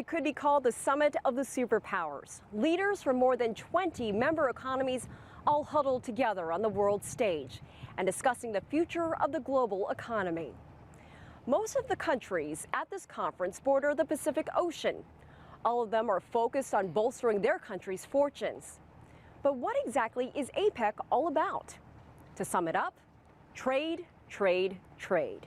It could be called the Summit of the Superpowers. Leaders from more than 20 member economies all huddled together on the world stage and discussing the future of the global economy. Most of the countries at this conference border the Pacific Ocean. All of them are focused on bolstering their country's fortunes. But what exactly is APEC all about? To sum it up, trade, trade, trade.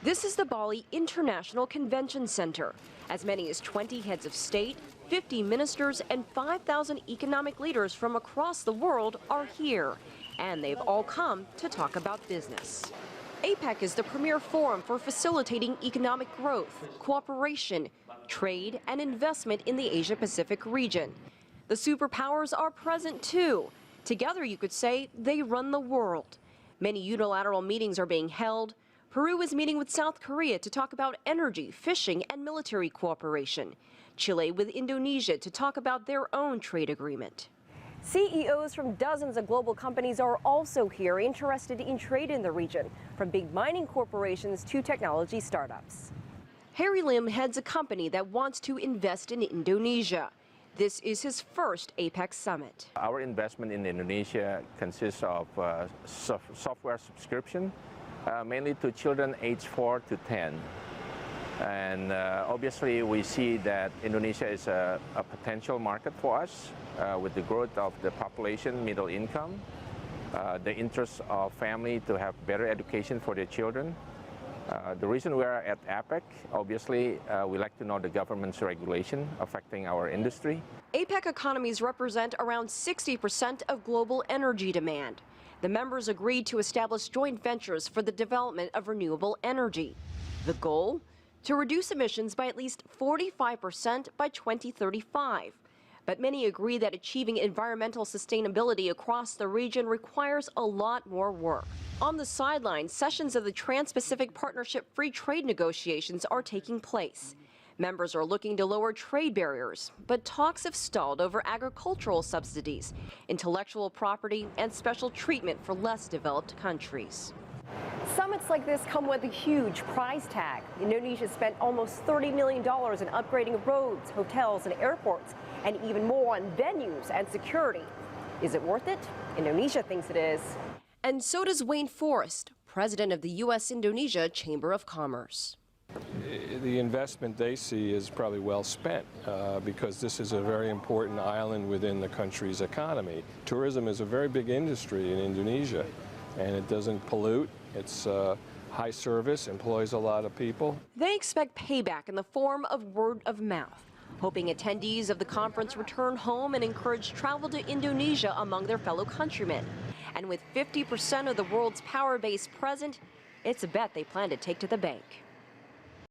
This is the Bali International Convention Center. As many as 20 heads of state, 50 ministers, and 5,000 economic leaders from across the world are here. And they've all come to talk about business. APEC is the premier forum for facilitating economic growth, cooperation, trade, and investment in the Asia-Pacific region. The superpowers are present too. Together, you could say, they run the world. Many unilateral meetings are being held. Peru is meeting with South Korea to talk about energy, fishing, and military cooperation. Chile with Indonesia to talk about their own trade agreement. CEOs from dozens of global companies are also here interested in trade in the region, from big mining corporations to technology startups. Harry Lim heads a company that wants to invest in Indonesia. This is his first APEC summit. Our investment in Indonesia consists of software subscription, mainly to children aged 4 to 10. And obviously we see that Indonesia is a potential market for us with the growth of the population, middle income, the interest of family to have better education for their children. The reason we are at APEC, obviously, we like to know the government's regulation affecting our industry. APEC economies represent around 60% of global energy demand. The members agreed to establish joint ventures for the development of renewable energy. The goal? To reduce emissions by at least 45% by 2035. But many agree that achieving environmental sustainability across the region requires a lot more work. On the sidelines, sessions of the Trans-Pacific Partnership free trade negotiations are taking place. Members are looking to lower trade barriers, but talks have stalled over agricultural subsidies, intellectual property, and special treatment for less developed countries. Summits like this come with a huge price tag. Indonesia spent almost $30 million in upgrading roads, hotels, and airports, and even more on venues and security. Is it worth it? Indonesia thinks it is. And so does Wayne Forrest, president of the U.S.-Indonesia Chamber of Commerce. The investment they see is probably well spent because this is a very important island within the country's economy. Tourism is a very big industry in Indonesia, and it doesn't pollute. It's high service, employs a lot of people. They expect payback in the form of word of mouth, hoping attendees of the conference return home and encourage travel to Indonesia among their fellow countrymen. And with 50% of the world's power base present, it's a bet they plan to take to the bank.